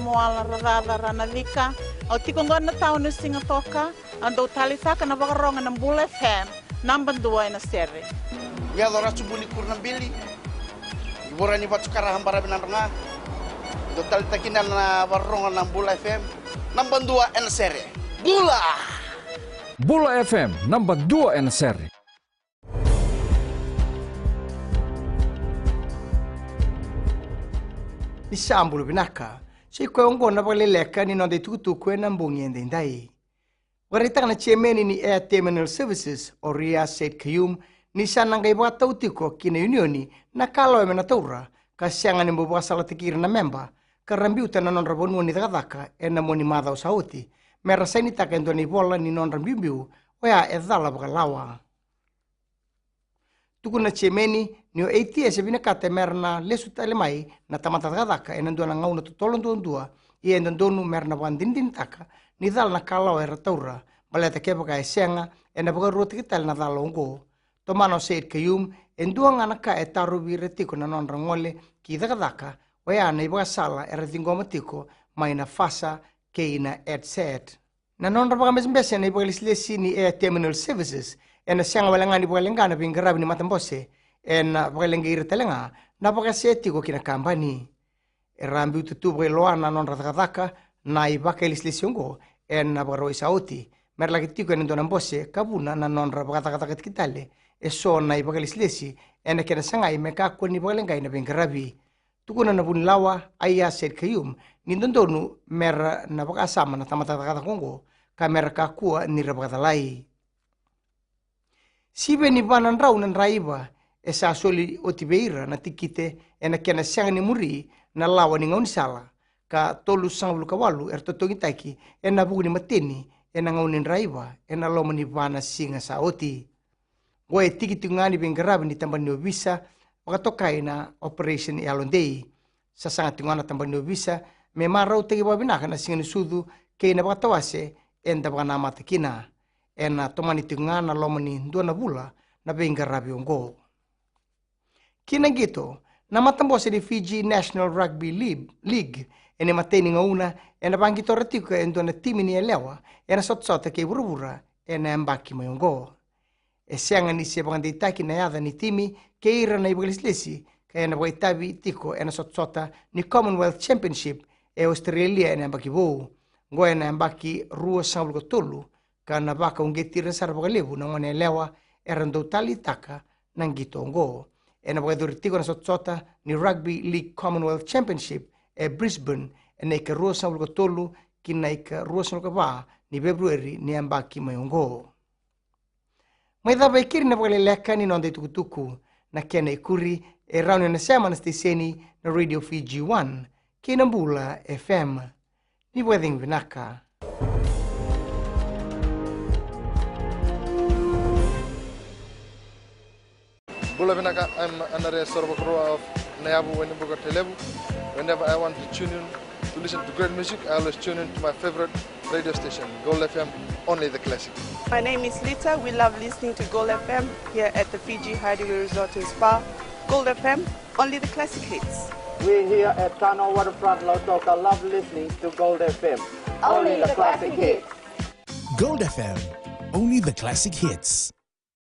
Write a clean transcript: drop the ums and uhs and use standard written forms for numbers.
moala radada ranavika. O tiko ngona tau no Singatoka. Ando talisaka na wakaronga ng Bula FM. Number 2 na sere. Ya dora subuli kurna bili. Ibora ni batu karahan barabinan nga. Do talitakina na waronga ng Bula FM. Number 2 na sere. Bula! Bula FM, number 2 na sere. Ni sambulu binaka. Si kwe ongo na paglileka ni nonde tukutukwe na mbungi ende indai. Waritang na chairman ni Air Terminal Services o Ria Said Kayum ni sanang kay mga tautiko kina unioni na kalaw na taura kasyangan ni mabukasala tikir na memba karambiutan na non-rabonu ni takataka e na mo ni madaw sa uti merasay ni takendo ni bola ni non-rambiumbiu o ya edhala bakalawa. Tukun na chairman ni o ATS binakate merna lesu talemay na tamatakataka e nanduan ang ngauna tutolong tuandua iya nandonu merna wandindin taka ni dal na kalaw era taura baleta keba ka esenga e na baga ruti kital na dal ongo tomano Said Kayum enduang anaka e taru biretiko na non rangole ki daka o ya na ibaga sala era tingo matiko mai na fasa ke na set na non rabaga mesmbese na ibaga lislesi ni Air Terminal Services e na senga walanga ni balengana bingarabi ni matambose e na baga irtelenga na baga setiko kina kambani e rambi tutu baga loana non radaka na ibaka lislesi ongo e na baga roi sauti merla kitiko e nendona mbose kabuna na non rabaga kitale e so na ibaga lislesi e na kena sangai me kako ni baga lengai na bingarabi tukuna na bunlawa aya Said Kayum ni ndondonu mer na baga sama na tamatakata kongo kamera kakua ni rabaga talai sibe ni banan rau nan raiba e sa soli otibeira na tikite e na kena sanga ni muri na lawa ni ngauni sala ka tolu sangulu kawalu ertotongi taiki e na bugu ni mateni e na ngauni raiba e na loma ni bana singa sa oti goe tikiti ngani bengarabi ni tambani obisa wakatokai na operation i alondei sa sanga tingana tambani obisa me marau tegi babinaka na singa ni sudu ke na wakatawase e nda baka namatakina e na tomani tingana loma ni ndua na bula na bengarabi ongo kina gito na matambose di Fiji National Rugby League e ne mateni ngauna e na bangito ratiko e ndua na timi ni elewa e na sotsota ke burubura e na mbaki mayongo e sianga ni siya panganditaki na yada ni timi ke ira na ibagalislesi kaya na waitabi tiko e na sotsota ni Commonwealth Championship e Australia e na mbaki bo ngoe na mbaki rua sangulko tolu ka na baka ungetira sarabagalevu na wane elewa e rando tali taka ng gito ngo e na bagay na sotsota ni Rugby League Commonwealth Championship e Brisbane e na ika rua sangulko tolu kina ika rua sangulko ba ni February ni ambaki mayongo mai dava ikiri na pagaleleka ni nonde tukutuku na kena ikuri e rauni na sema na steseni na Radio Fiji 1 kina Bula FM ni weding vinaka Bula vinaka, I'm Anare Sorobakroa of Nayabu Wendibuga Telebu. Whenever I want to tune in to listen to great music, I always tune in to my favorite radio station, Gold FM, only the classic. My name is Lita. We love listening to Gold FM here at the Fiji Hideaway Resort and Spa. Gold FM, only the classic hits. We here at Tano Waterfront Lautoka love listening to Gold FM, only the classic hits. Gold FM, only the classic hits.